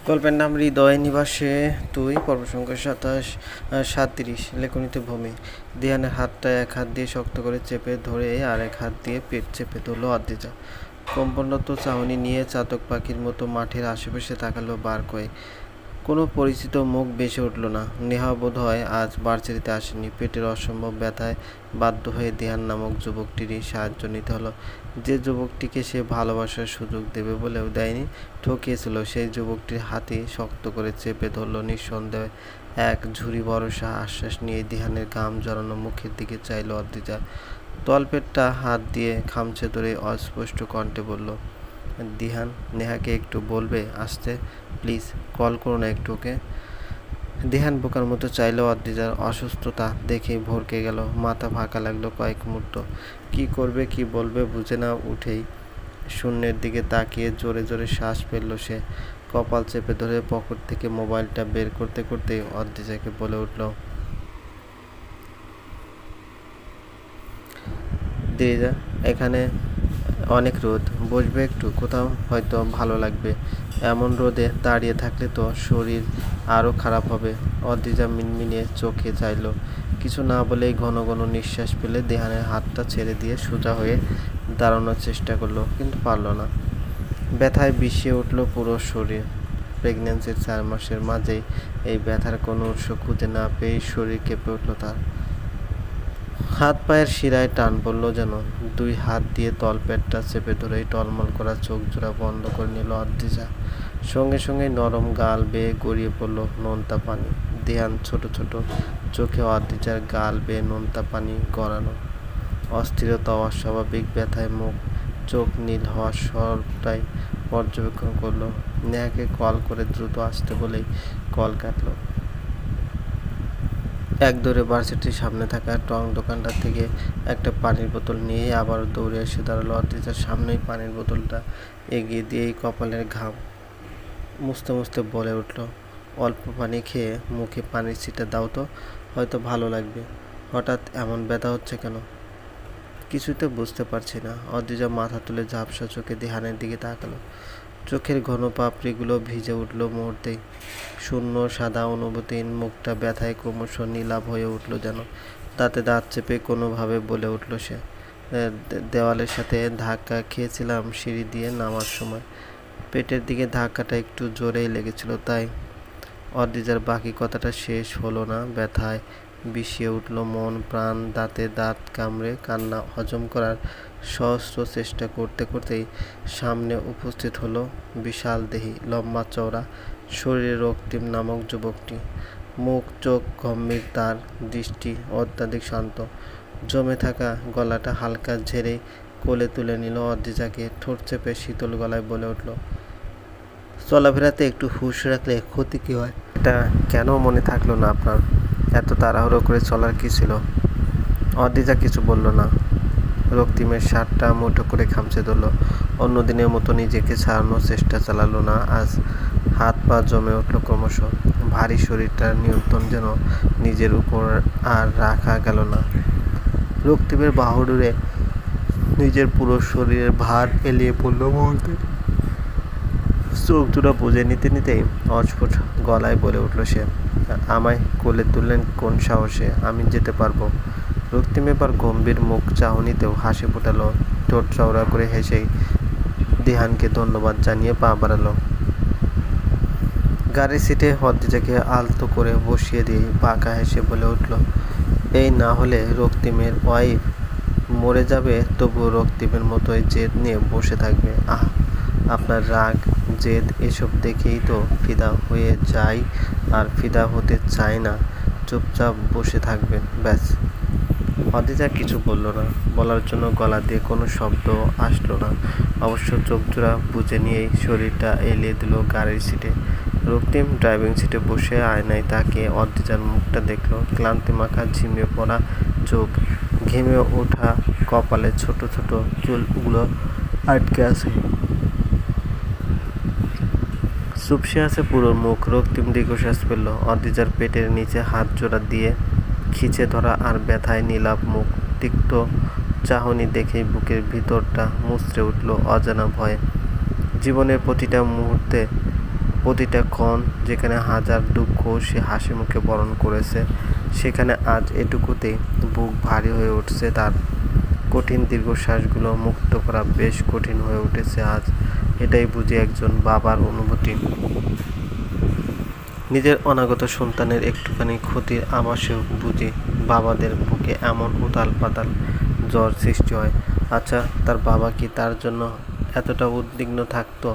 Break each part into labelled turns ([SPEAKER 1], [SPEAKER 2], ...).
[SPEAKER 1] গল্পের নাম হৃদয় নিবাসে তুই, পর্ব সংখ্যা 37। লেখনীতে ভূমি। দিহানের হাতটা এক হাত দিয়ে শক্ত করে চেপে ধরে আর এক হাত দিয়ে পেট চেপে ধরল অদ্রিজা। কম্পনরত চাহনি নিয়ে চাতক পাখির মতো মাঠের আশেপাশে তাকালো বার কয়েক। কোনো পরিচিত মুখ ভেসে উঠল না। নেহা বোধ হয় আজ বাড়ছেড়িতে আসেনি। পেটের অসম্ভব ব্যথায় বাধ্য হয়ে দিহান নামক যুবকটিরই সাহায্য নিতে হলো। যে যুবকটিকে সে ভালোবাসার সুযোগ দেবে বলেও দেয়নি, ঠকিয়েছিল, সেই যুবকটির হাতে শক্ত করে চেপে ধরল নিঃসন্দেহে। এক ঝুড়ি ভরসা আশ্বাস নিয়ে দিহানের ঘাম জড়ানো মুখের দিকে চাইল অদ্রিজা। তলপেটটা হাত দিয়ে খামচে ধরে অস্পষ্ট কণ্ঠে বলল, দিহান, নেহাকে একটু বলবে আসতে? প্লিজ কল করো না একটু ওকে। দিহান বোকার মতো চাইল। অদ্রিজার অসুস্থতা দেখেই ভরকে গেল। মাথা ফাঁকা লাগলো কয়েক মুহূর্ত। কি করবে কি বলবে বুঝে না উঠেই শূন্যের দিকে তাকিয়ে জোরে জোরে শ্বাস ফেলল সে। কপাল চেপে ধরে পকেট থেকে মোবাইলটা বের করতে করতেই অদ্রিজাকে বলে উঠল, দিরিজা, এখানে অনেক রোদ, বসবে একটু কোথাও, হয়তো ভালো লাগবে। এমন রোদে দাঁড়িয়ে থাকলে তো শরীর আরও খারাপ হবে। অদ্রিজা মিনমিনিয়ে চোখে চাইল। কিছু না বলেই ঘন ঘন নিঃশ্বাস ফেলে দিহানের হাতটা ছেড়ে দিয়ে সোজা হয়ে দাঁড়ানোর চেষ্টা করলো, কিন্তু পারল না। ব্যথায় বিষিয়ে উঠল পুরো শরীর। প্রেগন্যান্সির 4 মাসের মাঝেই এই ব্যথার কোনো উৎস খুঁজে না পেয়ে শরীর কেঁপে উঠল তার। হাত পায়ের শিরায় টান পড়ল যেন। 2 হাত দিয়ে তলপেটটা চেপে ধরেই টলমল করা চোখ জোড়া বন্ধ করে নিল অদ্রিজা। সঙ্গে সঙ্গে নরম গাল বেয়ে গড়িয়ে পড়ল নোনতা পানি। দিহান ছোট ছোট চোখে অদ্রিজার গাল বেয়ে নোনতা পানি গড়ানো। অস্থিরতা, অস্বাভাবিক ব্যথায় মুখ চোখ নীল হওয়া সবটাই পর্যবেক্ষণ করলো। নেহাকে কল করে দ্রুত আসতে বলেই কল কাটল। এক দৌড়ে ভার্সিটির সামনে থাকা টং দোকানটা থেকে একটা পানির বোতল নিয়ে আবার দৌড়ে এসে দাঁড়ালো অদ্রিজার সামনেই। পানির বোতলটা এগিয়ে দিয়েই কপালের ঘাম মুছতে মুছতে বলে উঠল, অল্প পানি খেয়ে মুখে পানির ছিটা দাও তো, হয়তো ভালো লাগবে। হঠাৎ এমন ব্যথা হচ্ছে কেন? কিছুই তো বুঝতে পারছি না। অদ্রিজা মাথা তুলে ঝাপসা চোখে দিহানের দিকে তাকালো। চোখের ঘন পাপড়িগুলো ভিজে উঠল মুহূর্তেই। শূন্য সাদা অনুভূতির মুখটা ব্যথায় ক্রমশ নীলাভ হয়ে উঠল যেন। দাঁতে দাঁত চেপে কোনোভাবে বলে উঠল সে, দেওয়ালের সাথে ধাক্কা খেয়েছিলাম সিঁড়ি দিয়ে নামার সময়। পেটের দিকে ধাক্কাটা একটু জোরেই লেগেছিল তাই। অদ্রিজার বাকি কথাটা শেষ হলো না। ব্যথায় বিষিয়ে উঠল মন প্রাণ। দাঁতে দাঁত কামড়ে কান্না হজম করার সহস্র চেষ্টা করতে করতেই সামনে উপস্থিত হলো বিশাল দেহী, লম্বা চওড়া শরীরে রক্তিম নামক যুবকটি। মুখ চোখ গম্ভীর, তার দৃষ্টি অত্যাধিক শান্ত। জমে থাকা গলাটা হালকা ঝেড়ে কোলে তুলে নিল অদ্রিজাকে। ঠোঁট চেপে শীতল গলায় বলে উঠল, চলাফেরাতে একটু হুঁশ রাখলে ক্ষতি কী হয়? এটা কেন মনে থাকলো না আপনার? এত তাড়াহুড়ো করে চলার কী ছিল? অদ্রিজা কিছু বলল না। রক্তিমের শার্টটা মুঠো করে খামচে ধরল। অন্যদিনের মতো নিজেকে ছাড়ানোর চেষ্টা চালালো না আজ। হাত পা জমে উঠল ক্রমশ। ভারী শরীরটার নিয়ন্ত্রণ যেন নিজের উপর আর রাখা গেল না। রক্তিমের বাহুডোরে নিজের পুরো শরীরের ভার এলিয়ে পড়ল মুহূর্তে। চোখ দুটো বুঝে নিতে নিতেই অস্ফুট গলায় বলে উঠল সে, আমায় কোলে তুললেন কোন সাহসে? আমি যেতে পারবো। রক্তিম এবার গম্ভীর মুখ চাহনিতেও হাসি ফোটালো। ঠোঁট চওড়া করে হেসেই দিহানকে ধন্যবাদ জানিয়ে পা বাড়ালো। গাড়ির সিটে অদ্রিজাকে আলতো করে বসিয়ে দিয়ে বাঁকা হেসে বলে উঠল, এই না হলে রক্তিমের ওয়াইফ মরে যাবে তবুও রক্তিমের মতোই জেদ নিয়ে বসে থাকবে। আহ, আপনার রাগ জেদ এসব দেখেই তো ফিদা হয়ে যাই, আর ফিদা হতে চায় না। চুপচাপ বসে থাকবেন ব্যাস। অদ্রিজা কিছু বলল না। বলার জন্য গলা দিয়ে কোনো শব্দ আসলো না। অবশ্য চোখজোড়া বুজে নিয়েই শরীরটা এলিয়ে দিল গাড়ির সিটে। রক্তিম ড্রাইভিং সিটে বসে আয়নায় তাকিয়ে অদ্রিজার মুখটা দেখল। ক্লান্তি মাখা ঝিমিয়ে পড়া চোখ, ঘেমে ওঠা কপালে ছোট ছোট চুলগুলো আটকে আছে। চুপসে আছে পুরো মুখ। রক্তিম দীর্ঘশ্বাস ফেলল। অদ্রিজার পেটের নিচে হাত জোড়া দিয়ে খিচে ধরা আর ব্যথায় নীলাভ মুখ, তিক্ত চাহনি দেখেই বুকের ভিতরটা মুচড়ে উঠল অজানা ভয়ে। জীবনের প্রতিটা মুহূর্তে প্রতিটা ক্ষণ যেখানে হাজার দুঃখ সে হাসি মুখে বরণ করেছে, সেখানে আজ এটুকুতেই বুক ভারী হয়ে উঠছে তার। কঠিন দীর্ঘশ্বাসগুলো মুক্ত করা বেশ কঠিন হয়ে উঠেছে আজ। এটাই বুঝি একজন বাবার অনুভূতি। নিজের অনাগত সন্তানের একটুখানি ক্ষতির আভাসেও বুঝি বাবাদের বুকে এমন উথাল পাতাল জ্বর সৃষ্টি হয়। আচ্ছা, তার বাবা কি তার জন্য এতটা উদ্বিগ্ন থাকতো,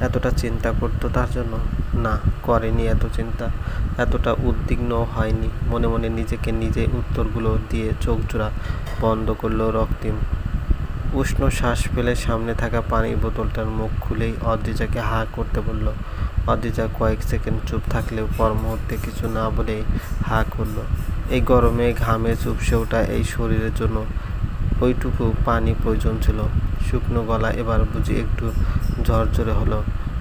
[SPEAKER 1] এতটা চিন্তা করতো তার জন্য? না, করেনি এত চিন্তা, এতটা উদ্বিগ্নও হয়নি। মনে মনে নিজেকে নিজে উত্তরগুলো দিয়ে চোখজোড়া বন্ধ করল রক্তিম। উষ্ণ শ্বাস ফেলে সামনে থাকা পানির বোতলটার মুখ খুলেই অদ্রিজাকে হা করতে বলল। অদ্রিজা কয়েক সেকেন্ড চুপ থাকলেও পর মুহূর্তে কিছু না বলেই হা করল। এই গরমে ঘামে চুপসে ওঠা এই শরীরের জন্য ওইটুকু পানি প্রয়োজন ছিল। শুকনো গলা এবার বুঝি একটু ঝরঝরে হলো।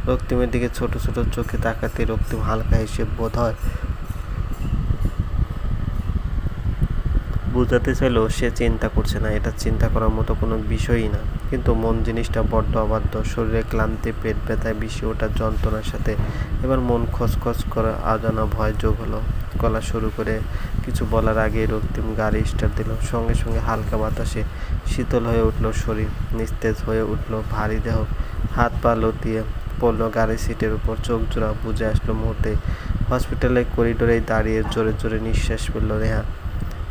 [SPEAKER 1] রক্তিমের দিকে ছোট ছোট চোখে তাকাতে রক্তিম হালকা হেসে বোধহয় বোঝাতে চাইল সে চিন্তা করছে না, এটা চিন্তা করার মতো কোনো বিষয়ই না। কিন্তু মন জিনিসটা বড্ড অবাধ্য। শরীরে ক্লান্তি, পেট ব্যথায় বিষে ওঠার যন্ত্রণার সাথে এবার মন খচখচ করে অজানা ভয় যোগ হলো। গলা শুরু করে কিছু বলার আগেই রক্তিম গাড়ি স্টার্ট দিল। সঙ্গে সঙ্গে হালকা বাতাসে শীতল হয়ে উঠল শরীর, নিস্তেজ হয়ে উঠল ভারী দেহ। হাত পা লতিয়ে পড়ল গাড়ির সিটের উপর। চোখ জোড়া বুঝে আসলো মুহূর্তে। হসপিটালের করিডোরেই দাঁড়িয়ে জোরে জোরে নিঃশ্বাস ফেলল নেহা।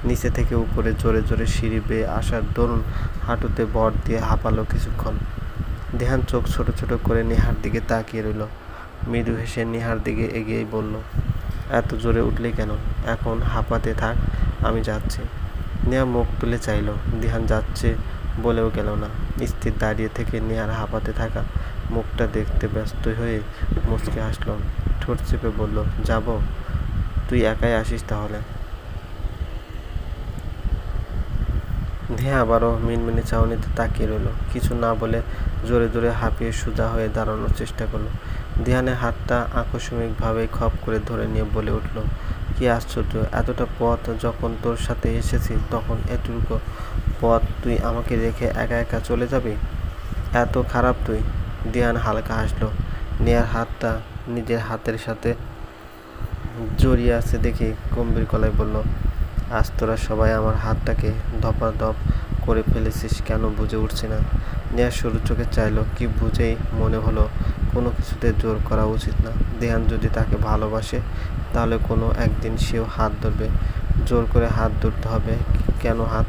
[SPEAKER 1] নিচে থেকে উপরে জোরে জোরে সিঁড়ি বেয়ে আসার দরুন হাঁটুতে ভর দিয়ে হাঁপালো কিছুক্ষণ। দেহান চোখ ছোট ছোট করে নেহার দিকে তাকিয়ে রইল। মৃদু হেসে নেহার দিকে এগিয়েই বলল, এত জোরে উঠলি কেন? এখন হাঁপাতে থাক, আমি যাচ্ছি। নেহা মুখ তুলে চাইল। দিহান যাচ্ছে বলেও গেল না। স্থির দাঁড়িয়ে থেকে নেহার হাঁপাতে থাকা মুখটা দেখতে ব্যস্ত হয়ে মুচকে হাসল। ঠোঁট চেপে বলল, যাব? তুই একাই আসিস তাহলে? নেহা আবারও মিনমিনে চাউনিতে তাকিয়ে রইল। কিছু না বলে জোরে জোরে হাঁপিয়ে সোজা হয়ে দাঁড়ানোর চেষ্টা করল। দিহানের হাতটা আকস্মিকভাবে খপ করে ধরে নিয়ে বলে উঠল, কি আশ্চর্য, এতটা পথ যখন তোর সাথে এসেছি তখন এতটুকু পথ তুই আমাকে রেখে একা একা চলে যাবি? এত খারাপ তুই? দিহান হালকা হাসলো। নেহার হাতটা নিজের হাতের সাথে জড়িয়ে আছে দেখে গম্ভীর গলায় বলল, আজ তোরা সবাই আমার হাতটাকে ধপাধপ করে ফেলেছিস কেন বুঝে উঠছি না। নেহা সরু চোখে চাইল। কি বুঝেই মনে হলো কোনো কিছুতে জোর করা উচিত না। দেহান যদি তাকে ভালোবাসে তাহলে কোনো একদিন সেও হাত ধরবে। জোর করে হাত ধরতে হবে কেন? হাত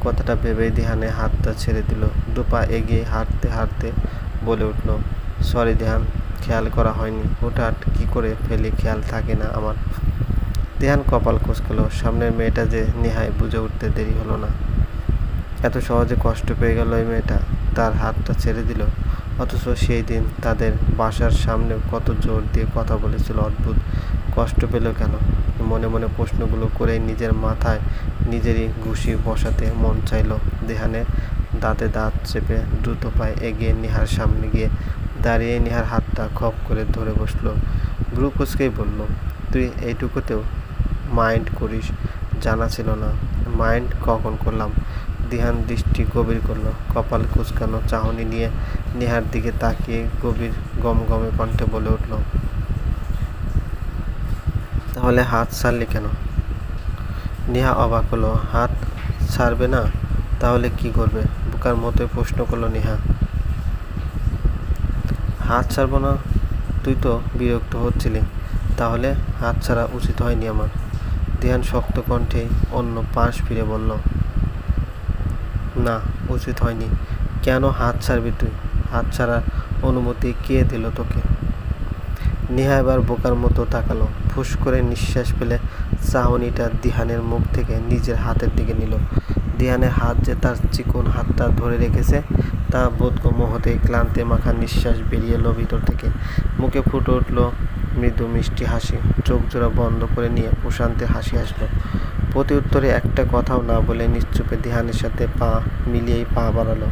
[SPEAKER 1] কথাটা ভেবেই দেহানে হাতটা ছেড়ে দিল। দুপা এগিয়ে হাঁটতে হাঁটতে বলে উঠল, সরি দেহান, খেয়াল করা হয়নি। হঠাৎ কি করে ফেলি খেয়াল থাকে না আমার। দেহান কপাল কুঁচকাল। সামনের মেয়েটা যে নেহায় বুঝে উঠতে দেরি হলো না। এত সহজে কষ্ট পেয়ে গেল এই মেয়েটা, তার হাতটা ছেড়ে দিল। অথচ সেই দিন তাদের বাসার সামনে কত জোর দিয়ে কথা বলেছিল। অদ্ভুত, কষ্ট পেল কেন? মনে মনে প্রশ্নগুলো করেই নিজের মাথায় নিজেরই ঘুষি বসাতে মন চাইল। দেহানের দাঁতে দাঁত চেপে দ্রুত পায়ে এগিয়ে নেহার সামনে গিয়ে দাঁড়িয়ে নেহার হাতটা খপ করে ধরে বসলো। ভ্রু কুঁচকেই বলল, তুই এইটুকুতেও মাইন্ড করিস? জানা ছিল না। মাইন্ড কখন করলাম? দিহান দৃষ্টি গভীর করল। কপাল কুঁচকানো চাহনি নিয়ে নেহার দিকে তাকিয়ে গভীর গমগমে কণ্ঠে বলে উঠল, তাহলে হাত ছাড়লি কেন? নেহা অবাক হলো। হাত ছাড়বে না? তাহলে কি করবে? বোকার মতোই প্রশ্ন করলো নেহা। হাত ছাড়বো না? তুই তো বিরক্ত হচ্ছিলি, তাহলে হাত ছাড়া উচিত হয়নি আমার। দিহান শক্ত কণ্ঠে অন্য পাশ ফিরে বলল, না, উচিত হয়নি। কেন হাত ছাড়বি তুই? হাত ছাড়ার অনুমতি কে দিল তোকে? নেহা এবার বোকার মতো তাকালো। ফুস করে নিঃশ্বাস ফেলে চাহনিটা দিহানের মুখ থেকে নিজের হাতের দিকে নিল। দিহানের হাত যে তার চিকন হাতটা ধরে রেখেছে তা বোধগম্য হতেই ক্লান্তি মাখা নিঃশ্বাস বেরিয়ে এলো ভিতর থেকে। মুখে ফুটে উঠল মৃদু মিষ্টি হাসি। চোখ জোড়া বন্ধ করে নিয়ে প্রশান্তের হাসি আসলো। প্রতি উত্তরে একটা কথাও না বলে নিশ্চুপে দিহানের সাথে পা মিলিয়েই পা বাড়ালো।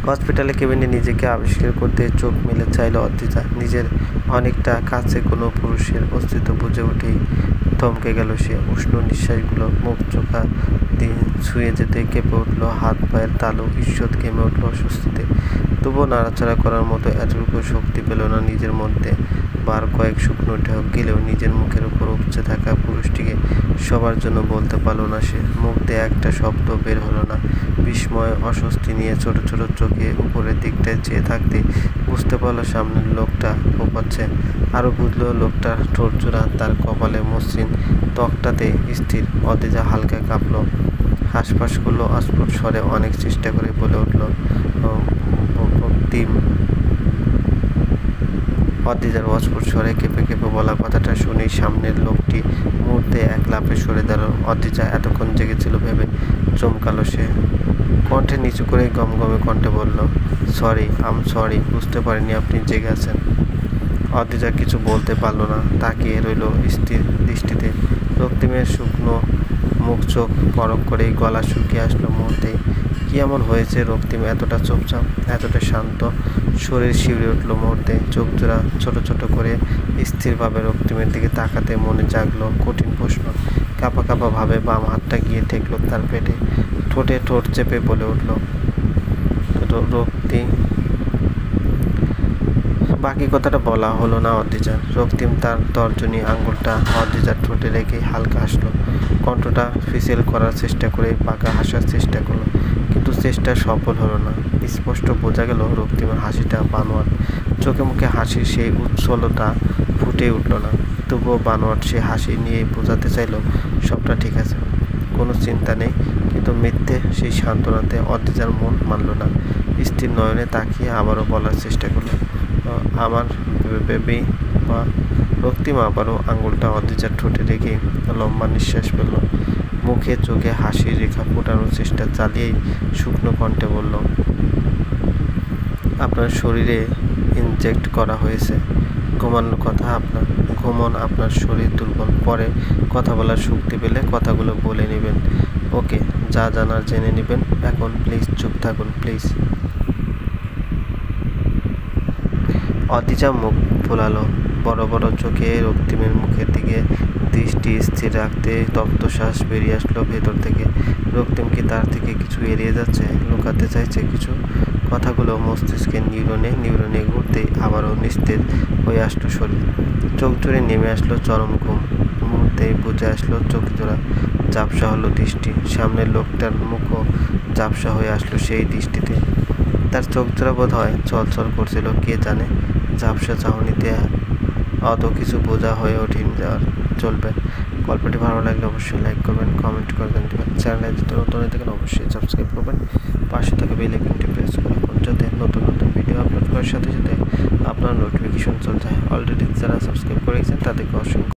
[SPEAKER 1] হসপিটালে কেবিনে নিজেকে আবিষ্কার করতে চোখ মেলে চাইল অদ্রিজা। নিজের অনেকটা কাছে কোনো পুরুষের অস্তিত্ব বুঝে উঠেই থমকে গেল সে। উষ্ণ নিঃশ্বাসগুলো মুখ চোখা দিয়ে ছুঁয়ে যেতে কেঁপে উঠল হাত পায়ের তালু। ঈষৎ ঘেমে উঠল অস্বস্তিতে। তবুও নাড়াচাড়া করার মতো এতটুকু শক্তি পেল না নিজের মধ্যে। বার কয়েক শুকনো ঢেউ গেলেও নিজের মুখের উপর উপচে থাকা পুরুষটিকে সবার জন্য বলতে পারল না সে। মুখ দিয়ে একটা শব্দ বের হলো না। বিস্ময় অস্বস্তি নিয়ে ছোট ছোট চোখে উপরের দিকটায় চেয়ে থাকতে বুঝতে পারল সামনের লোকটা ফোঁপাচ্ছে। আরও বুঝল লোকটার ঠোঁটজোড়া তার কপালে মসৃণ ত্বকটাতে স্থির। অদেজা হালকা কাঁপল, হাঁসফাঁস করলো অস্ফুট স্বরে, অনেক চেষ্টা করে বলে উঠল রক্তিম। অদ্রিজার অস্ফুট স্বরে কেঁপে কেঁপে বলা কথাটা শুনেই সামনের লোকটি মুহূর্তে এক লাফে সরে দাঁড়ালো। অদ্রিজা এতক্ষণ জেগেছিল ভেবে চমকালো সে। কণ্ঠে নিচু করে গমগমে কণ্ঠে বলল, সরি, বুঝতে পারিনি আপনি জেগে আছেন। অদ্রিজা কিছু বলতে পারল না, তাকিয়ে রইল স্থির দৃষ্টিতে। রক্তিমের শুকনো মুখ চোখ পরক করেই গলা শুকিয়ে আসলো মুহূর্তে। কি এমন হয়েছে রক্তিম এতটা চুপচাপ, এতটা শান্ত? শরীর শিউরে উঠল মুহূর্তে। চোখ জোড়া ছোট ছোট করে স্থিরভাবে রক্তিমের দিকে তাকাতে মনে জাগলো কঠিন প্রশ্ন। কাঁপা কাঁপা ভাবে বাম হাতটা গিয়ে ঠেকল তার পেটে। ঠোঁটে ঠোঁট চেপে বলে উঠল, রক্তি। বাকি কথাটা বলা হলো না অদ্রিজার। রক্তিম তার তর্জনী আঙুলটা অদ্রিজার ঠোঁটে রেখে হালকা হাসলো। কণ্ঠটা ফিসেল করার চেষ্টা করে পাকা হাসার চেষ্টা করলো, কিন্তু চেষ্টা সফল হলো না। স্পষ্ট বোঝা গেল রক্তিমের হাসিটা বানোয়াট। চোখে মুখে হাসির সেই উচ্ছলতা ফুটে উঠল না। তবুও বানোয়াট সে হাসি নিয়ে বোঝাতে চাইল সবটা ঠিক আছে, কোনো চিন্তা নেই। কিন্তু মিথ্যে সেই সান্ত্বনাতে অদ্রিজার মন মানল না। স্থির নয়নে তাকিয়ে আবারও বলার চেষ্টা করলো, আমার বেবি মা। রক্তিম আবারও আঙুলটা অদ্রিজার ঠোঁটে রেখে লম্বা নিঃশ্বাস ফেলল। মুখে চোখে হাসির রেখা ফোটানোর চেষ্টা চালিয়েই শুকনো কণ্ঠে বলল, আপনার শরীরে ইনজেক্ট করা হয়েছে। ঘুমানোর কথা আপনার, ঘুমন। আপনার শরীর দুর্বল, পরে কথা বলার শক্তি পেলে কথাগুলো বলে নেবেন। ওকে, যা জানার জেনে নেবেন। এখন প্লিজ চুপ থাকুন, প্লিজ। অদ্রিজা মুখ ফোলালো, বড় বড় চোখে রক্তিমের মুখের দিকে দৃষ্টি স্থির রাখতে তপ্ত শ্বাস বেরিয়ে আসলো ভেতর থেকে। রক্তিম কি তার থেকে কিছু এড়িয়ে যাচ্ছে, লুকাতে চাইছে কিছু? কথাগুলো মস্তিষ্কের নিউরনে ঘুরতেই আবারও নিস্তেজ হয়ে আসলো শরীর। চোখ জুড়ে নেমে আসলো চরম ঘুম। মুহূর্তেই বুঝে আসলো চোখ জোড়া। ঝাপসা হলো দৃষ্টি। সামনের লোকটার মুখও ঝাপসা হয়ে আসলো সেই দৃষ্টিতে। তার চোখ জোড়া বোধ হয় ছলছল করছিল, কে জানে। ঝাপসা চাহনিতে অত কিছু বোঝা হয়ে ওঠেনি যাওয়ার চলবে। গল্পটি ভালো লাগলে অবশ্যই লাইক করবেন, কমেন্ট করে দেবেন। চ্যানেলে যদি নতুন হয়ে থাকেন অবশ্যই সাবস্ক্রাইব করবেন। পাশে থাকা বেল আইকনটি প্রেস করে রাখুন, যাতে নতুন নতুন ভিডিও আপলোড করার সাথে সাথে আপনার নোটিফিকেশন চলে যায়। অলরেডি যারা সাবস্ক্রাইব করে গেছেন তাদেরকে অসংখ্য